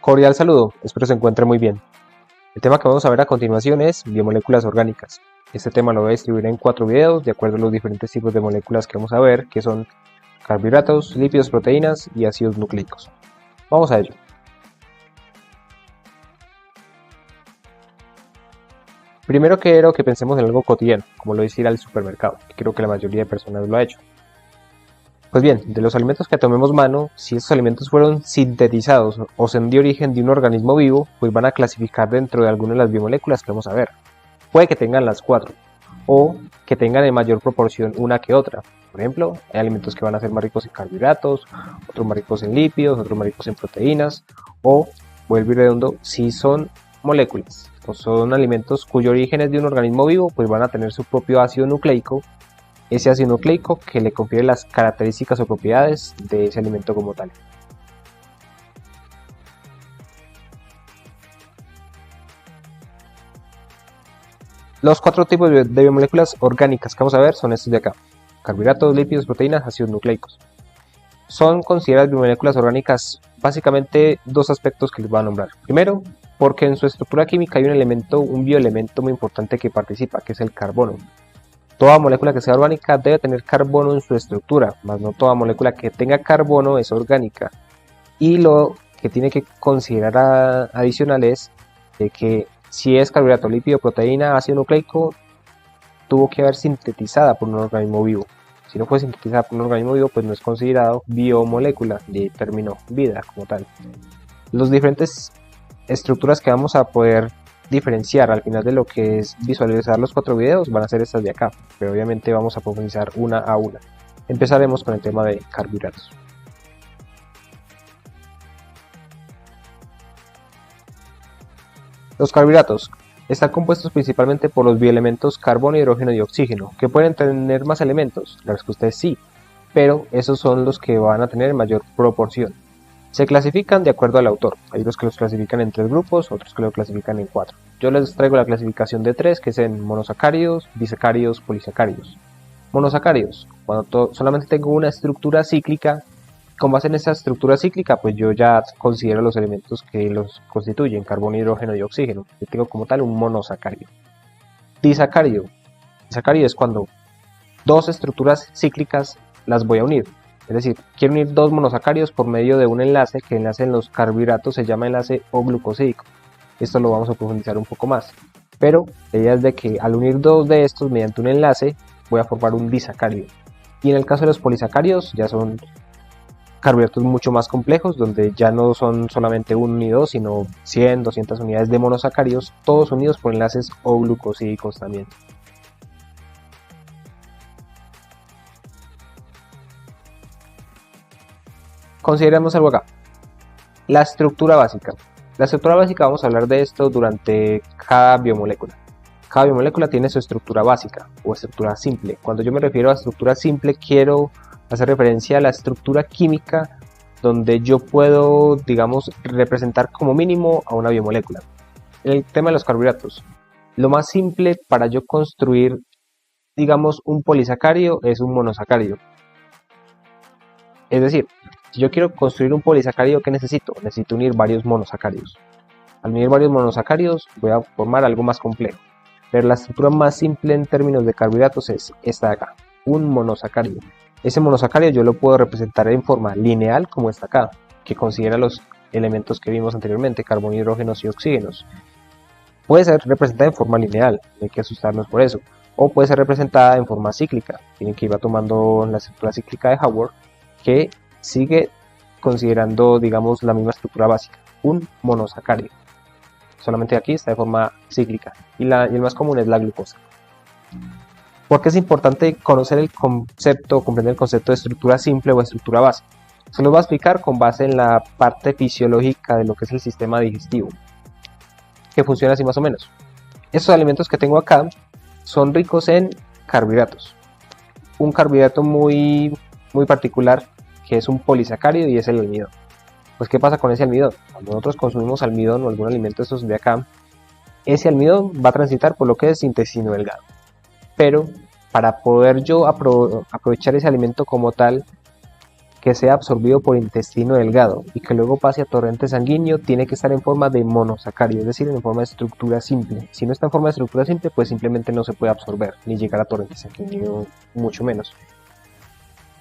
Cordial saludo, espero se encuentre muy bien. El tema que vamos a ver a continuación es biomoléculas orgánicas. Este tema lo voy a distribuir en 4 videos de acuerdo a los diferentes tipos de moléculas que vamos a ver, que son carbohidratos, lípidos, proteínas y ácidos nucleicos. Vamos a ello. Primero quiero que pensemos en algo cotidiano, como lo es ir al supermercado, que creo que la mayoría de personas lo ha hecho. Pues bien, de los alimentos que tomemos mano, si estos alimentos fueron sintetizados o son de origen de un organismo vivo, pues van a clasificar dentro de alguna de las biomoléculas que vamos a ver. Puede que tengan las 4, o que tengan en mayor proporción una que otra. Por ejemplo, hay alimentos que van a ser más ricos en carbohidratos, otros más ricos en lípidos, otros más ricos en proteínas, o, vuelvo y redondo, si son moléculas o son alimentos cuyo origen es de un organismo vivo, pues van a tener su propio ácido nucleico, ese ácido nucleico que le confiere las características o propiedades de ese alimento como tal. Los 4 tipos de biomoléculas orgánicas que vamos a ver son estos de acá: carbohidratos, lípidos, proteínas, ácidos nucleicos. Son consideradas biomoléculas orgánicas básicamente 2 aspectos que les voy a nombrar. Primero, porque en su estructura química hay un bioelemento muy importante que participa, que es el carbono. Toda molécula que sea orgánica debe tener carbono en su estructura, mas no toda molécula que tenga carbono es orgánica. Y lo que tiene que considerar adicional es de que si es carbohidrato, lípido, proteína, ácido nucleico, tuvo que haber sintetizada por un organismo vivo. Si no fue sintetizada por un organismo vivo, pues no es considerado biomolécula de término vida como tal. Las diferentes estructuras que vamos a poder diferenciar al final de lo que es visualizar los 4 videos van a ser estas de acá, pero obviamente vamos a profundizar una a una. Empezaremos con el tema de carbohidratos. Los carbohidratos están compuestos principalmente por los bioelementos carbono, hidrógeno y oxígeno, que pueden tener más elementos. La respuesta es sí, pero esos son los que van a tener mayor proporción. Se clasifican de acuerdo al autor. Hay los que los clasifican en 3 grupos, otros que lo clasifican en 4. Yo les traigo la clasificación de 3, que es en monosacáridos, disacáridos, polisacáridos. Monosacáridos, cuando solamente tengo una estructura cíclica, con base en esa estructura cíclica, pues yo ya considero los elementos que los constituyen, carbono, hidrógeno y oxígeno. Yo tengo como tal un monosacárido. Disacárido. Disacárido es cuando 2 estructuras cíclicas las voy a unir. Es decir, quiero unir 2 monosacáridos por medio de un enlace, que el enlace en los carbohidratos se llama enlace O-glucosídico. Esto lo vamos a profundizar un poco más. Pero la idea es de que al unir 2 de estos mediante un enlace, voy a formar un disacárido. Y en el caso de los polisacáridos, ya son carbohidratos mucho más complejos, donde ya no son solamente 1 y 2, sino 100, 200 unidades de monosacáridos, todos unidos por enlaces O-glucosídicos también. Consideremos algo acá. La estructura básica. La estructura básica, vamos a hablar de esto durante cada biomolécula. Cada biomolécula tiene su estructura básica o estructura simple. Cuando yo me refiero a estructura simple, quiero hacer referencia a la estructura química donde yo puedo, digamos, representar como mínimo a una biomolécula. El tema de los carbohidratos. Lo más simple para yo construir, digamos, un polisacárido es un monosacárido. Es decir, si yo quiero construir un polisacárido, ¿qué necesito? Necesito unir varios monosacáridos. Al unir varios monosacáridos voy a formar algo más complejo. Pero la estructura más simple en términos de carbohidratos es esta de acá, un monosacárido. Ese monosacárido yo lo puedo representar en forma lineal como esta acá, que considera los elementos que vimos anteriormente, carbono, hidrógenos y oxígenos. Puede ser representada en forma lineal, no hay que asustarnos por eso. O puede ser representada en forma cíclica. Tienen que ir tomando la estructura cíclica de Haworth, que sigue considerando, digamos, la misma estructura básica, un monosacárido. Solamente aquí está de forma cíclica y el más común es la glucosa. ¿Por qué es importante conocer el concepto, comprender el concepto de estructura simple o estructura base? Se los voy a explicar con base en la parte fisiológica de lo que es el sistema digestivo, que funciona así más o menos. Estos alimentos que tengo acá son ricos en carbohidratos. Un carbohidrato muy particular, que es un polisacárido, y es el almidón. Pues ¿qué pasa con ese almidón? Cuando nosotros consumimos almidón o algún alimento de estos de acá, ese almidón va a transitar por lo que es intestino delgado. Pero para poder yo aprovechar ese alimento como tal, que sea absorbido por intestino delgado y que luego pase a torrente sanguíneo, tiene que estar en forma de monosacárido, es decir, en forma de estructura simple. Si no está en forma de estructura simple, pues simplemente no se puede absorber ni llegar a torrente sanguíneo, mucho menos.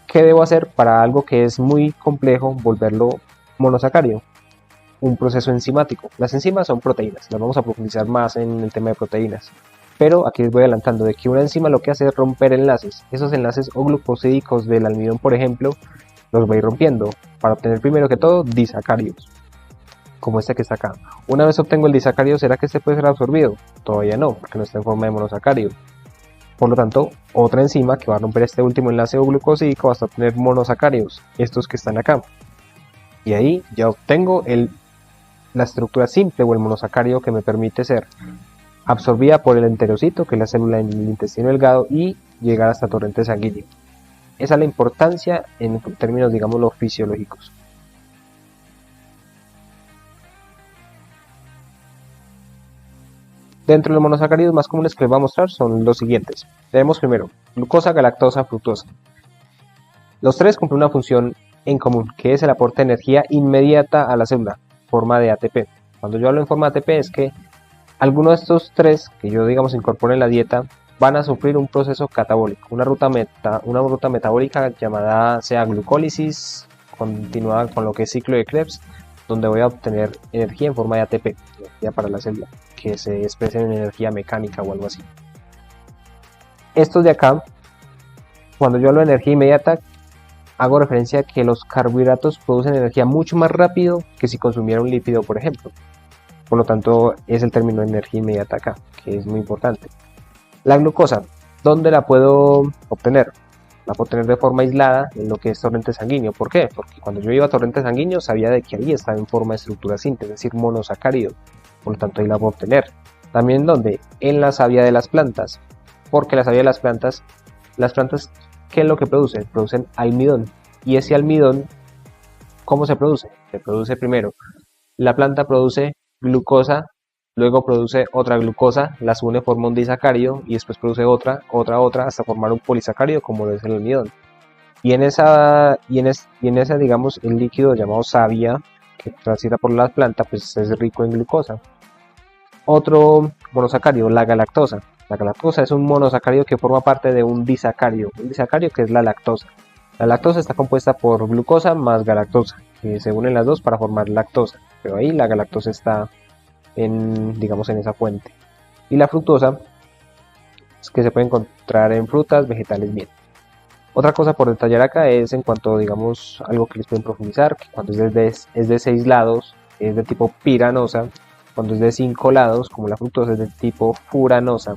¿Qué debo hacer para algo que es muy complejo, volverlo monosacárido? Un proceso enzimático. Las enzimas son proteínas, las vamos a profundizar más en el tema de proteínas. Pero aquí les voy adelantando de que una enzima lo que hace es romper enlaces. Esos enlaces o glucosídicos del almidón, por ejemplo, los va a ir rompiendo para obtener primero que todo disacáridos, como este que está acá. Una vez obtengo el disacárido, ¿será que este puede ser absorbido? Todavía no, porque no está en forma de monosacárido. Por lo tanto, otra enzima que va a romper este último enlace o glucosídico va a obtener monosacáridos, estos que están acá. Y ahí ya obtengo la estructura simple o el monosacárido que me permite ser absorbida por el enterocito, que es la célula en el intestino delgado, y llegar hasta torrente sanguíneo. Esa es la importancia en términos, digámoslo, fisiológicos. Dentro de los monosacáridos más comunes que les voy a mostrar son los siguientes. Tenemos primero glucosa, galactosa, fructosa. Los tres cumplen una función en común, que es el aporte de energía inmediata a la célula, en forma de ATP. Cuando yo hablo en forma de ATP es que alguno de estos tres que yo, digamos, incorporo en la dieta van a sufrir un proceso catabólico, una ruta metabólica llamada sea glucólisis, continuada con lo que es ciclo de Krebs, donde voy a obtener energía en forma de ATP, energía para la célula, que se expresa en energía mecánica o algo así. Estos de acá, cuando yo hablo de energía inmediata, hago referencia a que los carbohidratos producen energía mucho más rápido que si consumiera un lípido, por ejemplo. Por lo tanto, es el término de energía inmediata acá, que es muy importante. La glucosa, ¿dónde la puedo obtener? La puedo obtener de forma aislada en lo que es torrente sanguíneo. ¿Por qué? Porque cuando yo iba a torrente sanguíneo sabía de que ahí estaba en forma de estructura simple, es decir, monosacárido. Por lo tanto, ahí la puedo obtener. También, ¿dónde? En la savia de las plantas. Porque la savia de las plantas, ¿qué es lo que producen? Producen almidón. Y ese almidón, ¿cómo se produce? Se produce primero, la planta produce glucosa, luego produce otra glucosa, las une, forma un disacárido y después produce otra, hasta formar un polisacárido como lo es el almidón. Y en esa, digamos, el líquido llamado savia, que transita por la planta, pues es rico en glucosa. Otro monosacárido, la galactosa. La galactosa es un monosacárido que forma parte de un disacárido que es la lactosa. La lactosa está compuesta por glucosa más galactosa, que se unen las dos para formar lactosa, pero ahí la galactosa está digamos, en esa fuente. Y la fructosa es que se puede encontrar en frutas, vegetales, bien. Otra cosa por detallar acá es en cuanto, digamos, algo que les pueden profundizar, que cuando es de 6 lados es de tipo piranosa, cuando es de 5 lados, como la fructosa, es de tipo furanosa.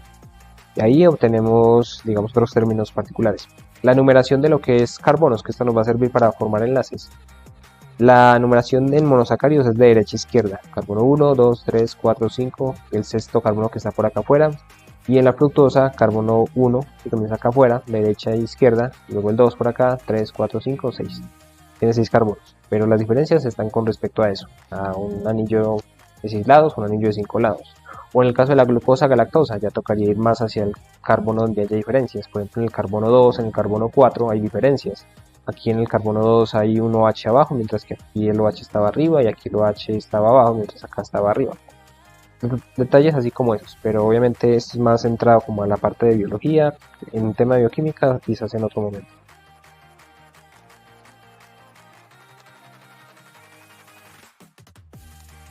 Y ahí obtenemos, digamos, otros términos particulares. La numeración de lo que es carbonos, que esto nos va a servir para formar enlaces. La numeración en monosacáridos es de derecha a izquierda. Carbono 1, 2, 3, 4, 5, el sexto carbono que está por acá afuera. Y en la fructosa, carbono 1, que comienza acá afuera, de derecha a izquierda. Luego el 2 por acá, 3, 4, 5, 6. Tiene 6 carbonos. Pero las diferencias están con respecto a eso. A un anillo de 6 lados, un anillo de 5 lados. O en el caso de la glucosa galactosa, ya tocaría ir más hacia el carbono donde haya diferencias. Por ejemplo, en el carbono 2, en el carbono 4 hay diferencias. Aquí en el carbono 2 hay un OH abajo, mientras que aquí el OH estaba arriba y aquí el OH estaba abajo, mientras acá estaba arriba. Detalles así como esos, pero obviamente esto es más centrado como a la parte de biología. En un tema de bioquímica quizás en otro momento.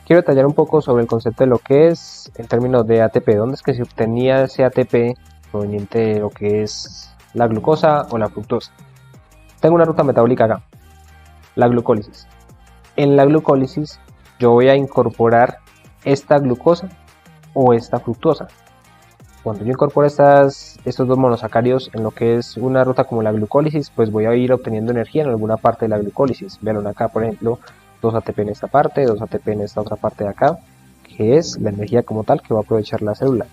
Quiero detallar un poco sobre el concepto de lo que es en términos de ATP, dónde es que se obtenía ese ATP proveniente de lo que es la glucosa o la fructosa. Tengo una ruta metabólica acá, la glucólisis. En la glucólisis yo voy a incorporar esta glucosa o esta fructosa. Cuando yo incorporo estos dos monosacáridos en lo que es una ruta como la glucólisis, pues voy a ir obteniendo energía en alguna parte de la glucólisis. Vean acá, por ejemplo, 2 ATP en esta parte, 2 ATP en esta otra parte de acá, que es la energía como tal que va a aprovechar la célula.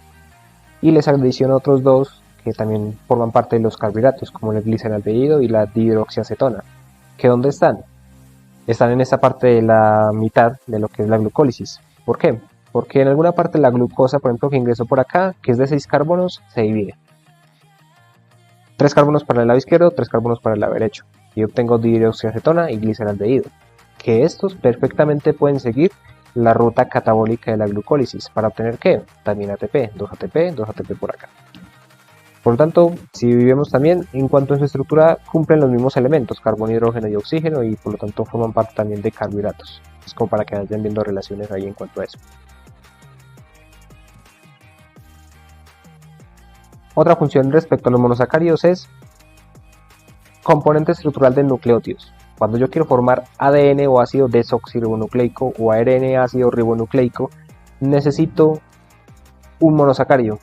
Y les adiciono otros dos que también forman parte de los carbohidratos, como el gliceraldehído y la dihidroxiacetona. ¿Que dónde están? Están en esta parte de la mitad de lo que es la glucólisis. ¿Por qué? Porque en alguna parte la glucosa, por ejemplo, que ingresó por acá, que es de 6 carbonos, se divide. 3 carbonos para el lado izquierdo, 3 carbonos para el lado derecho. Y obtengo dihidroxiacetona y gliceraldehído, que estos perfectamente pueden seguir la ruta catabólica de la glucólisis para obtener ¿qué? También ATP, 2 ATP, 2 ATP por acá. Por lo tanto, si vemos también, en cuanto a su estructura, cumplen los mismos elementos, carbono, hidrógeno y oxígeno, y por lo tanto forman parte también de carbohidratos. Es como para que vayan viendo relaciones ahí en cuanto a eso. Otra función respecto a los monosacáridos es componente estructural de nucleótidos. Cuando yo quiero formar ADN o ácido desoxirribonucleico o ARN ácido ribonucleico, necesito un monosacárido.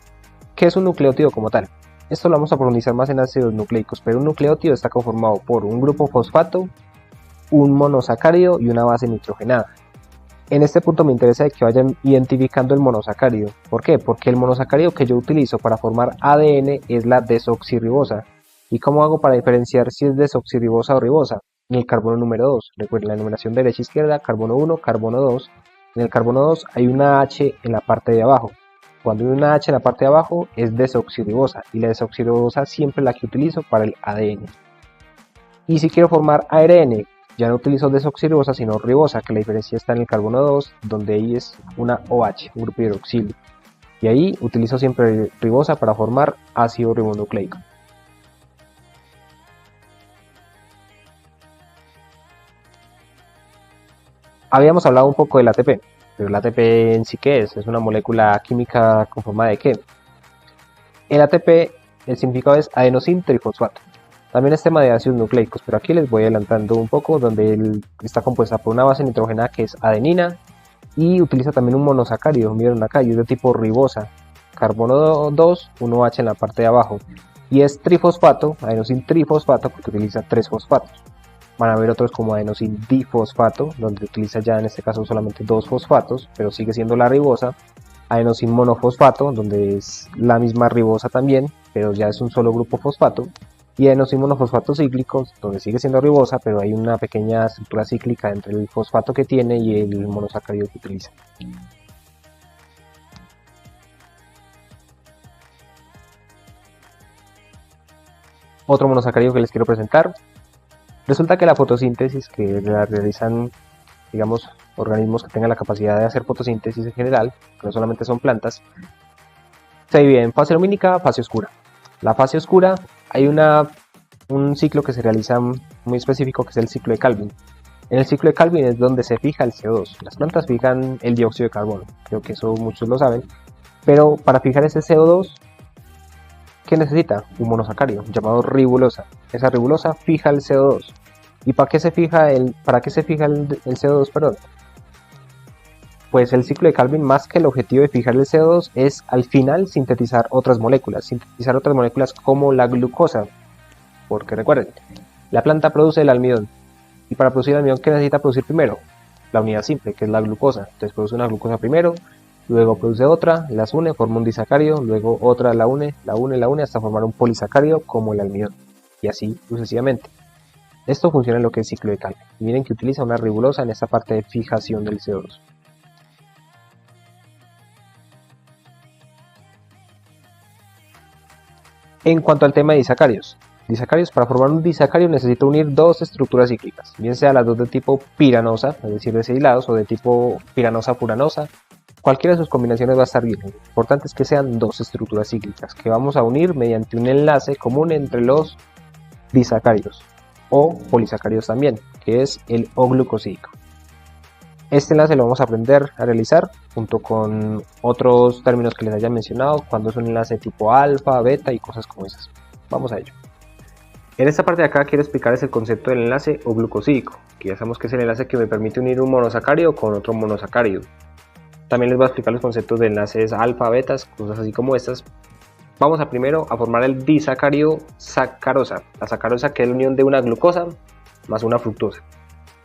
¿Qué es un nucleótido como tal? Esto lo vamos a profundizar más en ácidos nucleicos, pero un nucleótido está conformado por un grupo fosfato, un monosacárido y una base nitrogenada. En este punto me interesa que vayan identificando el monosacárido. ¿Por qué? Porque el monosacárido que yo utilizo para formar ADN es la desoxirribosa. ¿Y cómo hago para diferenciar si es desoxirribosa o ribosa? En el carbono número 2. Recuerden la enumeración de derecha a izquierda, carbono 1, carbono 2. En el carbono 2 hay una H en la parte de abajo. Cuando hay una H en la parte de abajo es desoxirribosa, y la desoxirribosa siempre es la que utilizo para el ADN. Y si quiero formar ARN, ya no utilizo desoxirribosa sino ribosa, que la diferencia está en el carbono 2, donde ahí es una OH, un grupo hidroxilo. Y ahí utilizo siempre ribosa para formar ácido ribonucleico. Habíamos hablado un poco del ATP, pero el ATP en sí ¿qué es? Es una molécula química con forma de ¿qué? El ATP, el significado es adenosín trifosfato. También es tema de ácidos nucleicos, pero aquí les voy adelantando un poco, donde está compuesta por una base nitrogenada que es adenina y utiliza también un monosacárido, miren acá, y es de tipo ribosa, carbono 2, 1H en la parte de abajo, y es trifosfato, adenosín trifosfato porque utiliza 3 fosfatos. Van a haber otros como adenosín difosfato, donde utiliza ya en este caso solamente 2 fosfatos, pero sigue siendo la ribosa. Adenosín monofosfato, donde es la misma ribosa también, pero ya es un solo grupo fosfato. Y adenosín monofosfato cíclicos, donde sigue siendo ribosa, pero hay una pequeña estructura cíclica entre el fosfato que tiene y el monosacárido que utiliza. Otro monosacárido que les quiero presentar. Resulta que la fotosíntesis, que la realizan, digamos, organismos que tengan la capacidad de hacer fotosíntesis en general, que no solamente son plantas, se divide en fase lumínica, fase oscura. La fase oscura, hay un ciclo que se realiza muy específico, que es el ciclo de Calvin. En el ciclo de Calvin es donde se fija el CO2. Las plantas fijan el dióxido de carbono, creo que eso muchos lo saben, pero para fijar ese CO2, ¿qué necesita? Un monosacárido llamado ribulosa. Esa ribulosa fija el CO2. ¿Y para qué se fija el CO2? Perdón. Pues el ciclo de Calvin, más que el objetivo de fijar el CO2, es al final sintetizar otras moléculas como la glucosa. Porque recuerden, la planta produce el almidón. Y para producir el almidón, ¿qué necesita producir primero? La unidad simple, que es la glucosa. Entonces produce una glucosa primero, luego produce otra, las une, forma un disacárido, luego otra la une, hasta formar un polisacárido como el almidón. Y así sucesivamente. Esto funciona en lo que es ciclo de Calvin. Y miren que utiliza una ribulosa en esta parte de fijación del CO2. En cuanto al tema de disacáridos. Para formar un disacárido necesito unir dos estructuras cíclicas, bien sea las dos de tipo piranosa, es decir, de 6 lados, o de tipo piranosa-furanosa. Cualquiera de sus combinaciones va a estar bien. Lo importante es que sean dos estructuras cíclicas que vamos a unir mediante un enlace común entre los disacáridos o polisacáridos también, que es el O-glucosídico. Este enlace lo vamos a aprender a realizar junto con otros términos que les haya mencionado, cuando es un enlace tipo alfa, beta y cosas como esas. Vamos a ello. En esta parte de acá quiero explicarles el concepto del enlace O-glucosídico, que ya sabemos que es el enlace que me permite unir un monosacárido con otro monosacárido. También les voy a explicar los conceptos de enlaces alfa, betas, cosas así como estas. Vamos a primero a formar el disacárido sacarosa. La sacarosa, que es la unión de una glucosa más una fructosa.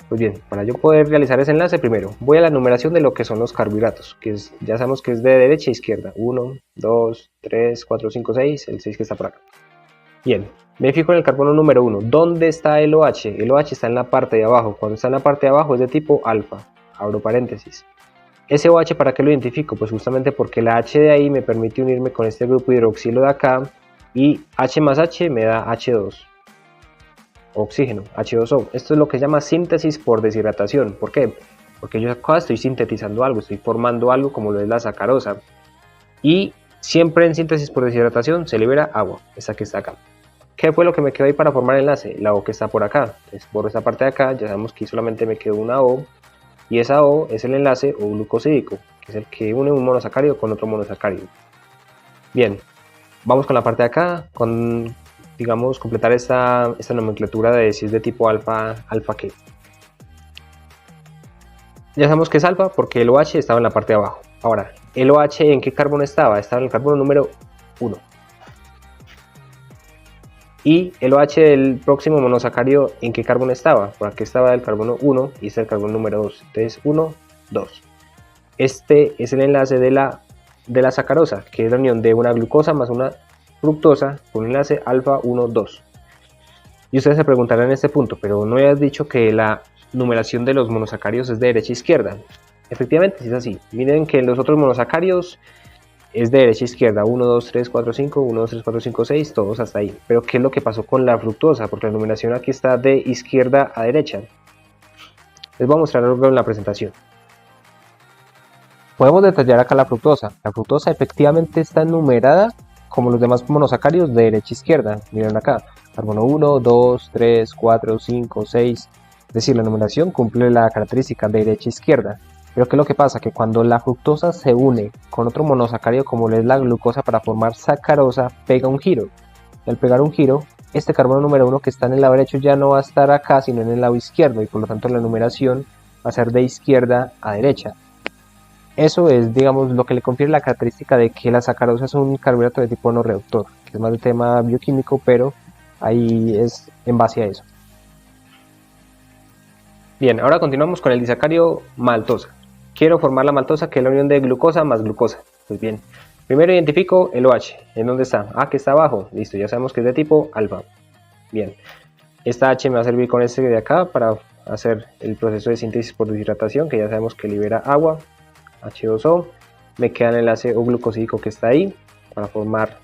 Pues bien, para yo poder realizar ese enlace, primero voy a la numeración de lo que son los carbohidratos, que ya sabemos que es de derecha a izquierda. 1, 2, 3, 4, 5, 6, el 6 que está por acá. Bien, me fijo en el carbono número 1. ¿Dónde está el OH? El OH está en la parte de abajo. Cuando está en la parte de abajo es de tipo alfa. Abro paréntesis. Ese OH, ¿para qué lo identifico? Pues justamente porque la H de ahí me permite unirme con este grupo hidroxilo de acá y H más H me da H2, oxígeno, H2O. Esto es lo que se llama síntesis por deshidratación. ¿Por qué? Porque yo acá estoy sintetizando algo, estoy formando algo como lo es la sacarosa. Y siempre en síntesis por deshidratación se libera agua, esta que está acá. ¿Qué fue lo que me quedó ahí para formar el enlace? La O que está por acá. Entonces por esta parte de acá ya sabemos que solamente me quedó una O, y esa O es el enlace O glucosídico, que es el que une un monosacárido con otro monosacárido. Bien, vamos con la parte de acá, con, digamos, completar esta nomenclatura de si es de tipo alfa, alfa qué. Ya sabemos que es alfa porque el OH estaba en la parte de abajo. Ahora, ¿el OH en qué carbono estaba? Estaba en el carbono número 1. Y el OH del próximo monosacárido, ¿en qué carbono estaba? Por aquí estaba el carbono 1 y este es el carbono número 2. Entonces 1, 2. Este es el enlace de la sacarosa, que es la unión de una glucosa más una fructosa con un enlace alfa 1, 2. Y ustedes se preguntarán en este punto, pero no habías dicho que la numeración de los monosacáridos es de derecha a izquierda. Efectivamente, sí es así. Miren que en los otros monosacáridos es de derecha a izquierda, 1, 2, 3, 4, 5, 1, 2, 3, 4, 5, 6, todos hasta ahí. Pero ¿qué es lo que pasó con la fructosa? Porque la numeración aquí está de izquierda a derecha. Les voy a mostrar algo en la presentación. Podemos detallar acá la fructosa. La fructosa efectivamente está numerada como los demás monosacáridos de derecha a izquierda. Miren acá, carbono 1, 2, 3, 4, 5, 6. Es decir, la numeración cumple la característica de derecha a izquierda. Pero ¿qué es lo que pasa? Que cuando la fructosa se une con otro monosacárido como es la glucosa para formar sacarosa, pega un giro. Y al pegar un giro, este carbono número 1 que está en el lado derecho ya no va a estar acá, sino en el lado izquierdo, y por lo tanto la numeración va a ser de izquierda a derecha. Eso es, digamos, lo que le confiere la característica de que la sacarosa es un carbohidrato de tipo no reductor, que es más de tema bioquímico, pero ahí es en base a eso. Bien, ahora continuamos con el disacárido maltosa. Quiero formar la maltosa, que es la unión de glucosa más glucosa. Pues bien, primero identifico el OH. ¿En dónde está? Ah, que está abajo. Listo, ya sabemos que es de tipo alfa. Bien, esta H me va a servir con este de acá para hacer el proceso de síntesis por deshidratación, que ya sabemos que libera agua, H2O. Me queda el enlace O glucosídico que está ahí para formar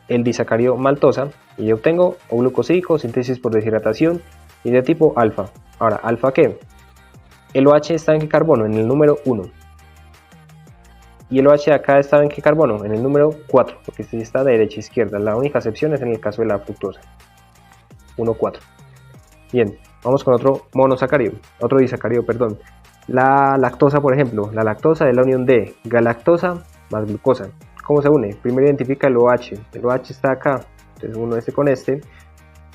el disacárido maltosa. Y yo obtengo O glucosídico, síntesis por deshidratación y de tipo alfa. Ahora, ¿alfa qué? El OH está en qué carbono? En el número 1. Y el OH acá está en qué carbono? En el número 4, porque este está de derecha a izquierda. La única excepción es en el caso de la fructosa. 1, 4. Bien, vamos con otro monosacárido, otro disacárido, perdón. La lactosa, por ejemplo. La lactosa es la unión de galactosa más glucosa. ¿Cómo se une? Primero identifica el OH. El OH está acá. Entonces uno este con este.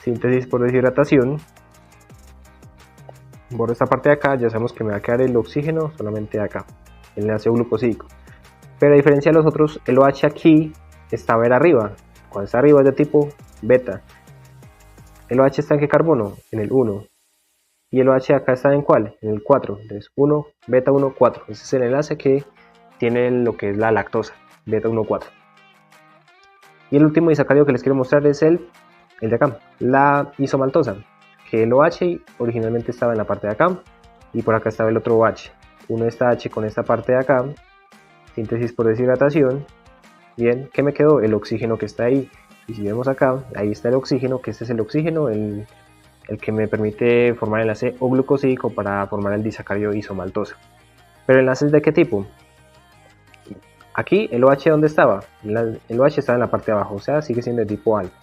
Síntesis por deshidratación. Borro esta parte de acá, ya sabemos que me va a quedar el oxígeno solamente acá, el enlace glucosídico. Pero a diferencia de los otros, el OH aquí está a ver arriba. Cuando está arriba es de tipo beta. ¿El OH está en qué carbono? En el 1. ¿Y el OH acá está en cuál? En el 4. Entonces 1, beta 1, 4. Ese es el enlace que tiene lo que es la lactosa, beta 1, 4. Y el último disacárido que les quiero mostrar es el de acá, la isomaltosa, que el OH originalmente estaba en la parte de acá y por acá estaba el otro OH. Uno está H con esta parte de acá, síntesis por deshidratación. Bien, ¿qué me quedó? El oxígeno que está ahí. Y si vemos acá, ahí está el oxígeno, que este es el oxígeno, el que me permite formar el enlace O glucosídico para formar el disacárido isomaltosa. ¿Pero enlaces de qué tipo? Aquí el OH, ¿dónde estaba? El OH estaba en la parte de abajo, o sea, sigue siendo de tipo alfa.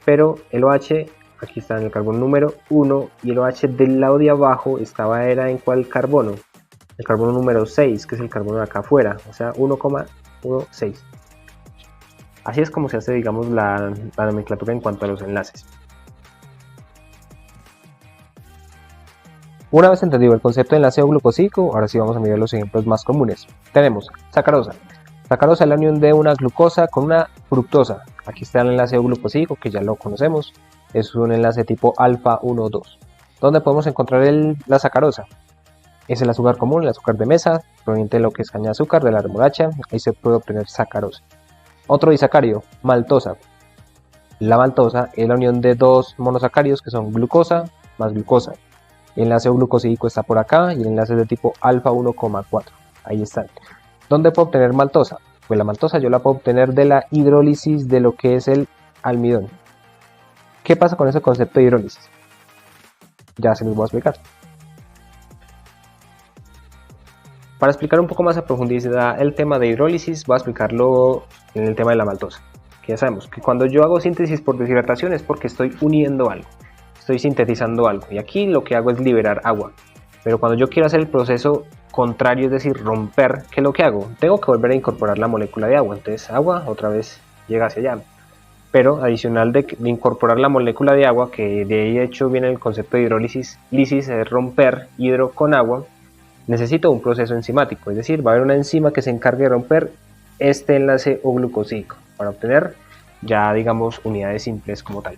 Pero el OH aquí está en el carbono número 1 y el OH del lado de abajo era en cuál carbono, el carbono número 6, que es el carbono de acá afuera, o sea 1,16. Así es como se hace, digamos, la nomenclatura en cuanto a los enlaces. Una vez entendido el concepto de enlace O glucosídico, ahora sí vamos a mirar los ejemplos más comunes. Tenemos sacarosa. Sacarosa es la unión de una glucosa con una fructosa. Aquí está el enlace O glucosídico, que ya lo conocemos. Es un enlace tipo alfa 1, 2. ¿Dónde podemos encontrar la sacarosa? Es el azúcar común, el azúcar de mesa, proveniente de lo que es caña de azúcar, de la remolacha. Ahí se puede obtener sacarosa. Otro disacárido, maltosa. La maltosa es la unión de dos monosacáridos que son glucosa más glucosa. El enlace O glucosídico está por acá y el enlace es de tipo alfa 1,4. Ahí están. ¿Dónde puedo obtener maltosa? Pues la maltosa yo la puedo obtener de la hidrólisis de lo que es el almidón. ¿Qué pasa con ese concepto de hidrólisis? Ya se los voy a explicar. Para explicar un poco más a profundidad el tema de hidrólisis, voy a explicarlo en el tema de la maltosa. Que ya sabemos que cuando yo hago síntesis por deshidratación es porque estoy uniendo algo, estoy sintetizando algo. Y aquí lo que hago es liberar agua. Pero cuando yo quiero hacer el proceso contrario, es decir, romper, ¿qué es lo que hago? Tengo que volver a incorporar la molécula de agua. Entonces agua otra vez llega hacia allá. Pero adicional de incorporar la molécula de agua, que de ahí hecho viene el concepto de hidrólisis, lisis es romper hidro con agua, necesito un proceso enzimático, es decir, va a haber una enzima que se encargue de romper este enlace O-glucosídico para obtener ya digamos unidades simples como tal.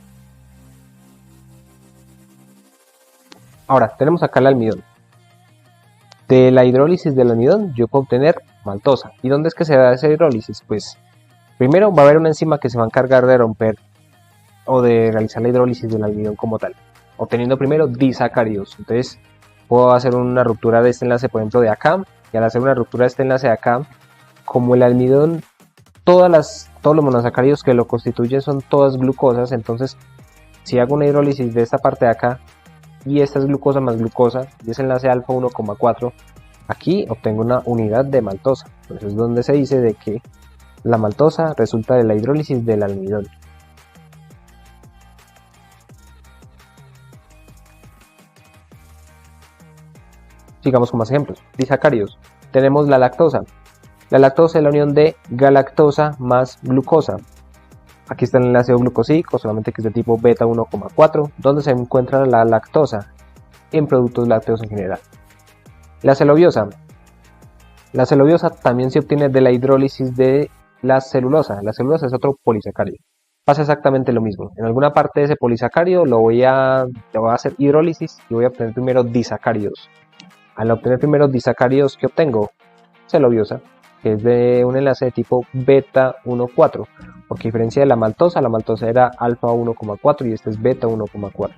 Ahora tenemos acá el almidón. De la hidrólisis del almidón yo puedo obtener maltosa. ¿Y dónde es que se da esa hidrólisis? Pues primero va a haber una enzima que se va a encargar de romper o de realizar la hidrólisis del almidón como tal, obteniendo primero disacáridos. Entonces puedo hacer una ruptura de este enlace, por ejemplo de acá, y al hacer una ruptura de este enlace de acá, como el almidón, todos los monosacáridos que lo constituyen son todas glucosas, entonces si hago una hidrólisis de esta parte de acá, y esta es glucosa más glucosa, y ese enlace alfa 1,4, aquí obtengo una unidad de maltosa. Por eso es donde se dice de que la maltosa resulta de la hidrólisis del almidón. Sigamos con más ejemplos. Disacáridos. Tenemos la lactosa. La lactosa es la unión de galactosa más glucosa. Aquí está el enlace O-glucosídico, solamente que es de tipo beta 1,4, donde se encuentra la lactosa en productos lácteos en general. La celobiosa. La celobiosa también se obtiene de la hidrólisis de la celulosa. La celulosa es otro polisacárido. Pasa exactamente lo mismo. En alguna parte de ese polisacárido le voy a hacer hidrólisis y voy a obtener primero disacáridos. Al obtener primero disacáridos, ¿qué obtengo? Celobiosa, que es de un enlace de tipo beta 1,4, porque a diferencia de la maltosa era alfa 1,4 y este es beta 1,4.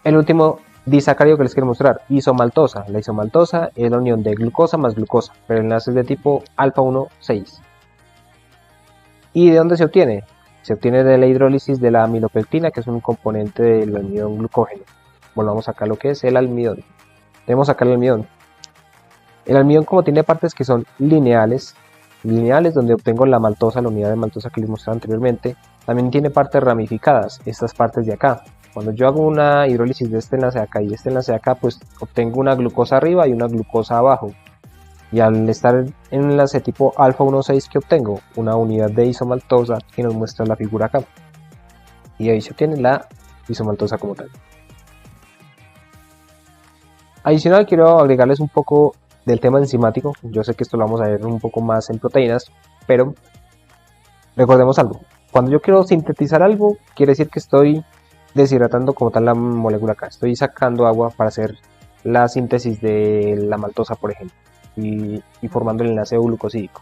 El último disacárido que les quiero mostrar, isomaltosa. La isomaltosa es la unión de glucosa más glucosa, pero el enlace es de tipo alfa 1,6. ¿Y de dónde se obtiene? Se obtiene de la hidrólisis de la amilopectina, que es un componente del almidón glucógeno. Volvamos acá a lo que es el almidón. Tenemos acá el almidón. El almidón, como tiene partes que son lineales donde obtengo la maltosa, la unidad de maltosa que les mostré anteriormente, también tiene partes ramificadas, estas partes de acá. Cuando yo hago una hidrólisis de este enlace de acá y este enlace de acá, pues obtengo una glucosa arriba y una glucosa abajo. Y al estar en un enlace tipo alfa 1,6, que obtengo una unidad de isomaltosa que nos muestra la figura acá. Y ahí se obtiene la isomaltosa como tal. Adicional, quiero agregarles un poco del tema enzimático. Yo sé que esto lo vamos a ver un poco más en proteínas, pero recordemos algo. Cuando yo quiero sintetizar algo, quiere decir que estoy deshidratando como tal la molécula acá. Estoy sacando agua para hacer la síntesis de la maltosa, por ejemplo, y formando el enlace O-glucosídico.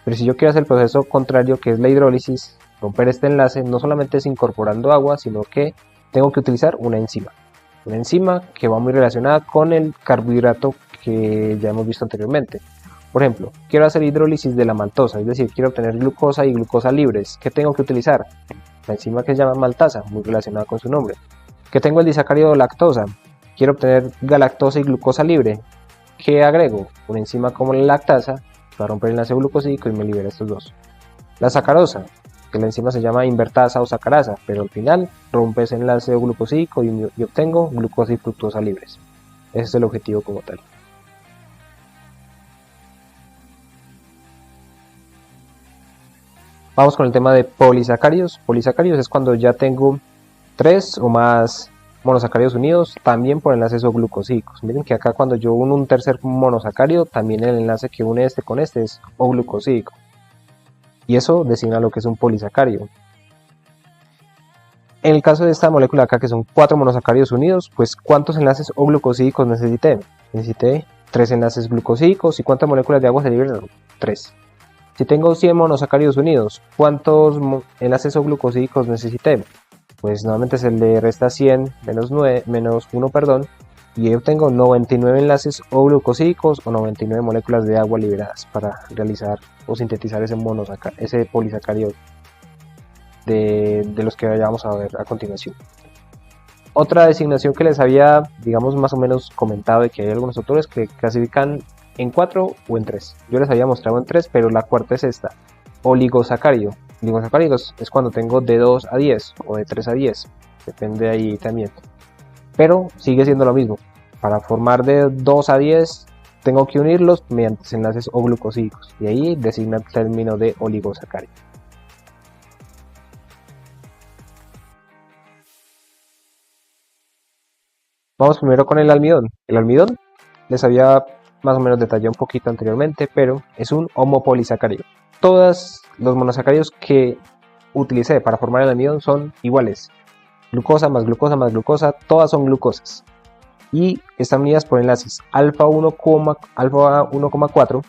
Pero si yo quiero hacer el proceso contrario, que es la hidrólisis, romper este enlace, no solamente es incorporando agua, sino que tengo que utilizar una enzima. Una enzima que va muy relacionada con el carbohidrato que ya hemos visto anteriormente. Por ejemplo, quiero hacer hidrólisis de la maltosa, es decir, quiero obtener glucosa y glucosa libres. ¿Qué tengo que utilizar? La enzima que se llama maltasa, muy relacionada con su nombre. ¿Qué tengo el disacárido lactosa? Quiero obtener galactosa y glucosa libre. ¿Qué agrego? Una enzima como la lactasa, que va a romper el enlace glucosídico y me libera estos dos. La sacarosa, que la enzima se llama invertasa o sacarasa, pero al final rompe ese enlace glucosídico y obtengo glucosa y fructosa libres. Ese es el objetivo como tal. Vamos con el tema de polisacáridos. Polisacáridos es cuando ya tengo 3 o más monosacáridos unidos, también por enlaces O-glucosídicos. Miren que acá cuando yo uno un tercer monosacárido, también el enlace que une este con este es O-glucosídico. Y eso designa lo que es un polisacárido. En el caso de esta molécula acá, que son 4 monosacáridos unidos, pues ¿cuántos enlaces O-glucosídicos necesité? Necesité 3 enlaces glucosídicos. ¿Y cuántas moléculas de agua se liberaron? 3. Si tengo 100 monosacáridos unidos, ¿cuántos enlaces O-glucosídicos necesité? Pues nuevamente se le resta 100 menos 1, y ahí obtengo 99 enlaces o glucosídicos o 99 moléculas de agua liberadas para realizar o sintetizar ese polisacárido de los que vayamos a ver a continuación. Otra designación que les había, digamos, más o menos comentado de que hay algunos autores que clasifican en 4 o en 3. Yo les había mostrado en 3, pero la cuarta es esta, oligosacárido. Oligosacáridos es cuando tengo de 2 a 10 o de 3 a 10, depende ahí también. Pero sigue siendo lo mismo. Para formar de 2 a 10 tengo que unirlos mediante enlaces o glucosídicos, y ahí designa el término de oligosacárido. Vamos primero con el almidón. El almidón les había más o menos detallado un poquito anteriormente, pero es un homopolisacárido. Todos los monosacáridos que utilicé para formar el almidón son iguales. Glucosa más glucosa más glucosa, todas son glucosas. Y están unidas por enlaces alfa 1,4,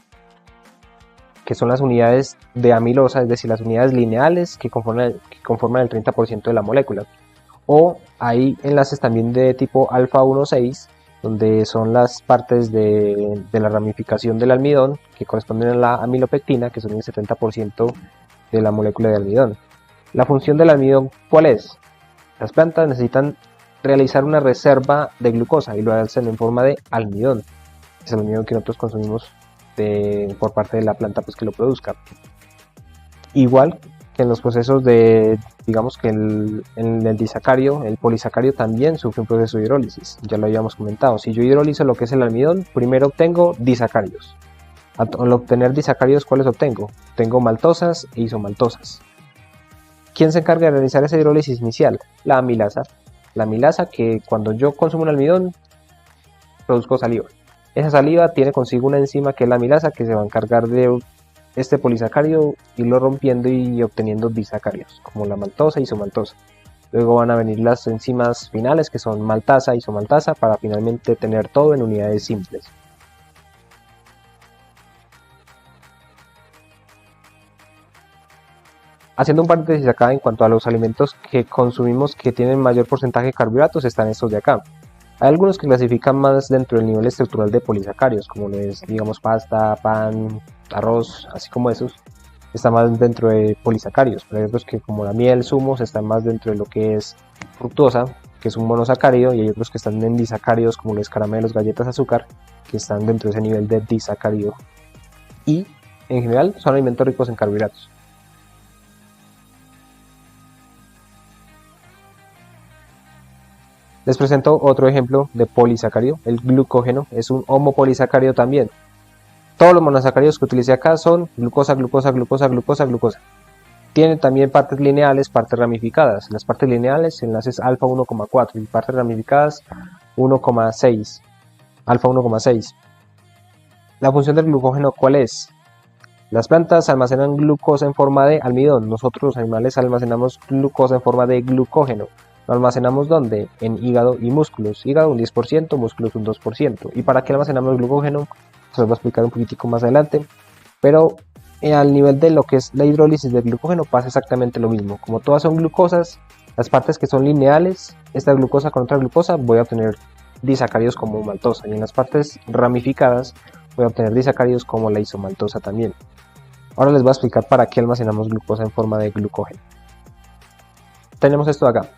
que son las unidades de amilosa, es decir, las unidades lineales que conforman el 30% de la molécula. O hay enlaces también de tipo alfa 1,6, donde son las partes de la ramificación del almidón que corresponden a la amilopectina, que son el 70% de la molécula de almidón. La función del almidón, ¿cuál es? Las plantas necesitan realizar una reserva de glucosa y lo hacen en forma de almidón. Es el almidón que nosotros consumimos por parte de la planta, pues, que lo produzca. Igual que en los procesos digamos que en el disacario, el polisacario también sufre un proceso de hidrólisis, ya lo habíamos comentado. Si yo hidrolizo lo que es el almidón, primero obtengo disacarios. Al obtener disacarios, ¿cuáles obtengo? Obtengo maltosas e isomaltosas. ¿Quién se encarga de realizar esa hidrólisis inicial? La amilasa. La amilasa, que cuando yo consumo un almidón, produzco saliva. Esa saliva tiene consigo una enzima que es la amilasa, que se va a encargar de este polisacárido, irlo rompiendo y obteniendo disacarios, como la maltosa y isomaltosa. Luego van a venir las enzimas finales, que son maltasa y isomaltasa, para finalmente tener todo en unidades simples. Haciendo un paréntesis acá en cuanto a los alimentos que consumimos que tienen mayor porcentaje de carbohidratos, están estos de acá. Hay algunos que clasifican más dentro del nivel estructural de polisacáridos, como es, digamos, pasta, pan, arroz, así como esos, están más dentro de polisacáridos. Pero hay otros que, como la miel, zumos, están más dentro de lo que es fructosa, que es un monosacárido, y hay otros que están en disacáridos, como los caramelos, galletas, azúcar, que están dentro de ese nivel de disacárido. Y, en general, son alimentos ricos en carbohidratos. Les presento otro ejemplo de polisacárido. El glucógeno es un homopolisacárido también. Todos los monosacáridos que utilicé acá son glucosa, glucosa, glucosa, glucosa, glucosa. Tienen también partes lineales, partes ramificadas. Las partes lineales, enlaces alfa 1,4 y partes ramificadas 1,6. Alfa 1,6. La función del glucógeno, ¿cuál es? Las plantas almacenan glucosa en forma de almidón. Nosotros los animales almacenamos glucosa en forma de glucógeno. ¿Lo almacenamos dónde? En hígado y músculos. Hígado un 10%, músculos un 2%. ¿Y para qué almacenamos glucógeno? Se los voy a explicar un poquitico más adelante. Pero al nivel de lo que es la hidrólisis del glucógeno pasa exactamente lo mismo. Como todas son glucosas, las partes que son lineales, esta glucosa con otra glucosa, voy a obtener disacáridos como maltosa. Y en las partes ramificadas voy a obtener disacáridos como la isomaltosa también. Ahora les voy a explicar para qué almacenamos glucosa en forma de glucógeno. Tenemos esto de acá.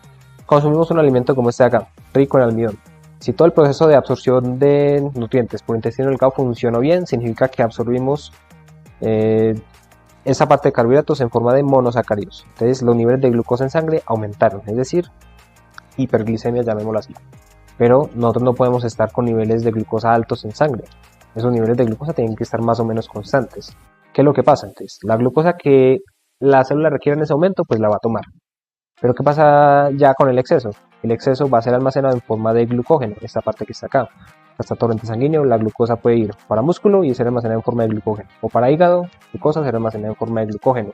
Consumimos un alimento como este de acá, rico en almidón. Si todo el proceso de absorción de nutrientes por intestino delgado funcionó bien, significa que absorbimos esa parte de carbohidratos en forma de monosacáridos. Entonces los niveles de glucosa en sangre aumentaron, es decir, hiperglicemia, llamémoslo así. Pero nosotros no podemos estar con niveles de glucosa altos en sangre. Esos niveles de glucosa tienen que estar más o menos constantes. ¿Qué es lo que pasa? Entonces, la glucosa que la célula requiere en ese momento, pues la va a tomar. Pero ¿qué pasa ya con el exceso? El exceso va a ser almacenado en forma de glucógeno, esta parte que está acá. Hasta torrente sanguíneo, la glucosa puede ir para músculo y ser almacenada en forma de glucógeno. O para hígado, glucosa será almacenada en forma de glucógeno.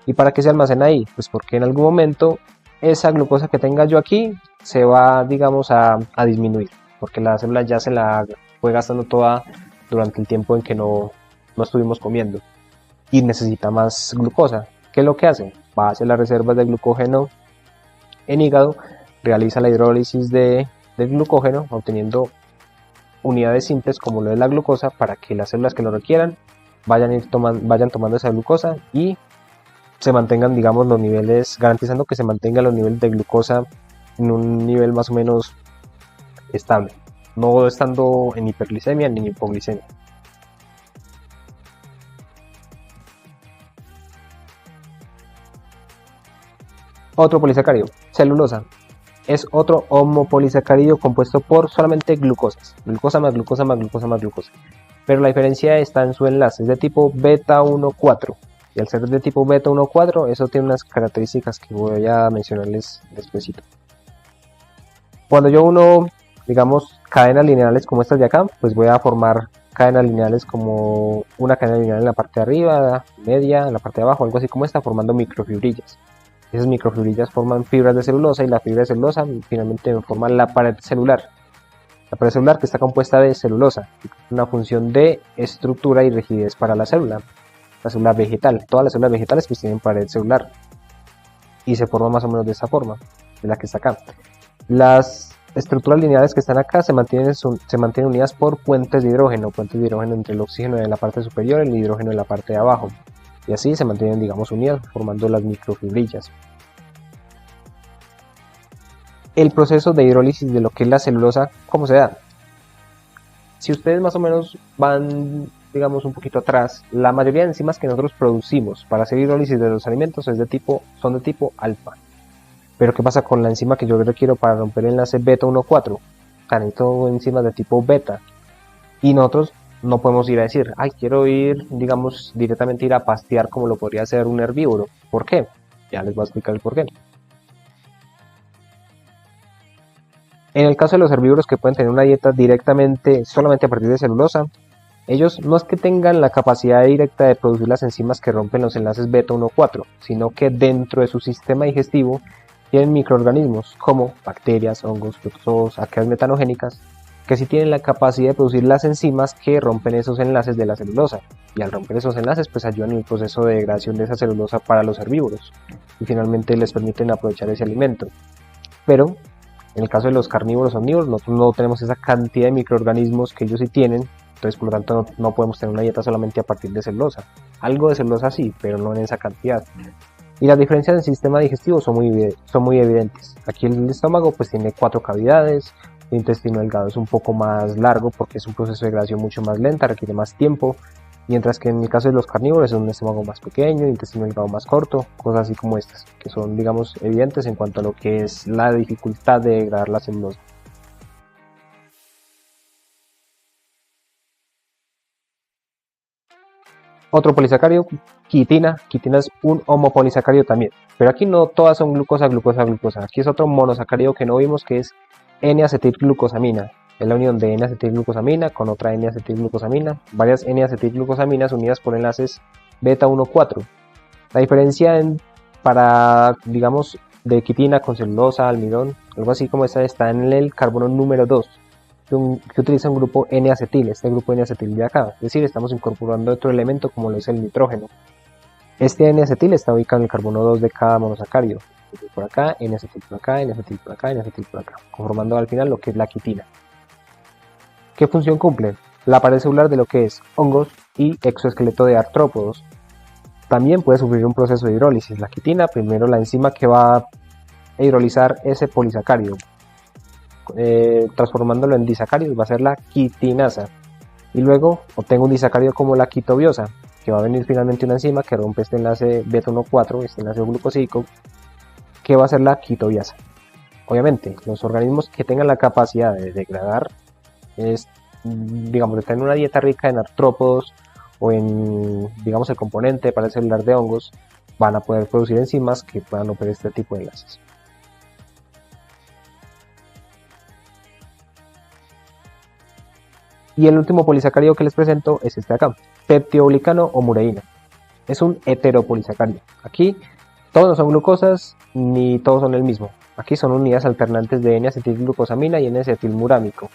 ¿Y para qué se almacena ahí? Pues porque en algún momento esa glucosa que tenga yo aquí se va, digamos, a disminuir. Porque la célula ya se la fue gastando toda durante el tiempo en que no estuvimos comiendo. Y necesita más glucosa. ¿Qué es lo que hace? Va a hacer las reservas de glucógeno en hígado, realiza la hidrólisis de del glucógeno, obteniendo unidades simples como lo es la glucosa, para que las células que lo requieran vayan tomando esa glucosa y se mantengan, digamos, los niveles, garantizando que se mantengan los niveles de glucosa en un nivel más o menos estable, no estando en hiperglicemia ni en hipoglicemia. Otro polisacárido, celulosa, es otro homopolisacárido compuesto por solamente glucosas, glucosa más glucosa más glucosa más glucosa, pero la diferencia está en su enlace, es de tipo beta 1,4, y al ser de tipo beta 1,4 eso tiene unas características que voy a mencionarles después. Cuando yo uno, digamos, cadenas lineales como estas de acá, pues voy a formar cadenas lineales como una cadena lineal en la parte de arriba, media, en la parte de abajo, algo así como esta, formando microfibrillas. Esas microfibrillas forman fibras de celulosa y la fibra de celulosa finalmente forman la pared celular. La pared celular que está compuesta de celulosa, una función de estructura y rigidez para la célula vegetal. Todas las células vegetales pues tienen pared celular y se forma más o menos de esta forma, de la que está acá. Las estructuras lineales que están acá se mantienen unidas por puentes de hidrógeno entre el oxígeno en la parte superior y el hidrógeno en la parte de abajo. Y así se mantienen, digamos, unidas, formando las microfibrillas. El proceso de hidrólisis de lo que es la celulosa, ¿cómo se da? Si ustedes más o menos van, digamos, un poquito atrás, la mayoría de enzimas que nosotros producimos para hacer hidrólisis de los alimentos son de tipo alfa. Pero ¿qué pasa con la enzima que yo requiero para romper el enlace beta 1,4? Necesito enzimas de tipo beta. Y nosotros no podemos ir a decir, ay, quiero ir, digamos, directamente ir a pastear como lo podría hacer un herbívoro. ¿Por qué? Ya les voy a explicar el por qué. En el caso de los herbívoros que pueden tener una dieta directamente, solamente a partir de celulosa, ellos no es que tengan la capacidad directa de producir las enzimas que rompen los enlaces beta 1,4, sino que dentro de su sistema digestivo tienen microorganismos como bacterias, hongos, protozoos, arqueas metanogénicas, que sí tienen la capacidad de producir las enzimas que rompen esos enlaces de la celulosa, y al romper esos enlaces pues ayudan en el proceso de degradación de esa celulosa para los herbívoros, y finalmente les permiten aprovechar ese alimento. Pero en el caso de los carnívoros omnívoros nosotros no tenemos esa cantidad de microorganismos que ellos sí tienen, entonces por lo tanto no podemos tener una dieta solamente a partir de celulosa. Algo de celulosa sí, pero no en esa cantidad. Y las diferencias del sistema digestivo son muy evidentes. Aquí el estómago pues tiene 4 cavidades, el intestino delgado es un poco más largo porque es un proceso de degradación mucho más lenta, requiere más tiempo, mientras que en el caso de los carnívoros es un estómago más pequeño, intestino delgado más corto, cosas así como estas, que son, digamos, evidentes en cuanto a lo que es la dificultad de degradar la celulosa. Otro polisacárido, quitina. Quitina es un homopolisacárido también, pero aquí no todas son glucosa, glucosa, glucosa. Aquí es otro monosacárido que no vimos, que es N-acetilglucosamina. Es la unión de N-acetilglucosamina con otra N-acetilglucosamina, varias N-acetilglucosaminas unidas por enlaces beta 1,4. La diferencia para, digamos, de quitina con celulosa, almidón, algo así como esta, está en el carbono número 2, que utiliza un grupo N-acetil, este grupo N-acetil de acá, es decir, estamos incorporando otro elemento como lo es el nitrógeno. Este N-acetil está ubicado en el carbono 2 de cada monosacárido, por acá, N-acetil por acá, N-acetil por acá, N-acetil por acá, conformando al final lo que es la quitina. ¿Qué función cumple? La pared celular de lo que es hongos y exoesqueleto de artrópodos. También puede sufrir un proceso de hidrólisis. La quitina, primero la enzima que va a hidrolizar ese polisacárido, transformándolo en disacáridos, va a ser la quitinasa, y luego obtengo un disacárido como la quitobiosa, que va a venir finalmente una enzima que rompe este enlace beta 1,4, este enlace glucosídico, que va a ser la quitobiasa. Obviamente, los organismos que tengan la capacidad de degradar, digamos, de tener una dieta rica en artrópodos o en, digamos, el componente para el celular de hongos, van a poder producir enzimas que puedan romper este tipo de enlaces. Y el último polisacárido que les presento es este acá, peptidoglicano o mureína. Es un heteropolisacárido. Aquí todos no son glucosas ni todos son el mismo. Aquí son unidades alternantes de N-acetilglucosamina y N-acetilmurámico.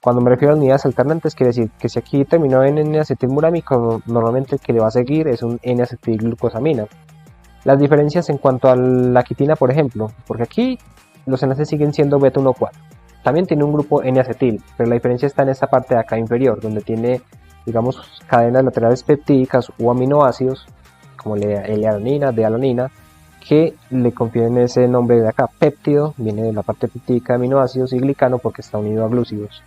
Cuando me refiero a unidades alternantes, quiere decir que si aquí terminó en N-acetilmurámico, normalmente el que le va a seguir es un N-acetilglucosamina. Las diferencias en cuanto a la quitina, por ejemplo, porque aquí los enlaces siguen siendo beta 1,4. También tiene un grupo N-acetil, pero la diferencia está en esta parte de acá inferior, donde tiene, digamos, cadenas laterales peptídicas o aminoácidos, como la L-alanina, D-alanina, que le confieren ese nombre de acá. Péptido viene de la parte peptídica de aminoácidos y glicano porque está unido a glúcidos.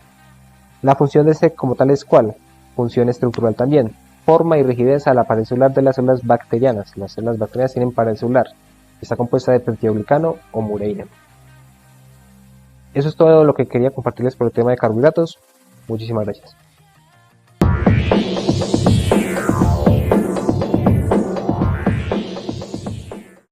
La función de este como tal es ¿cuál? Función estructural también. Forma y rigidez a la pared celular de las células bacterianas. Las células bacterianas tienen pared celular. Está compuesta de peptidoglicano o mureína. Eso es todo lo que quería compartirles por el tema de carbohidratos. Muchísimas gracias.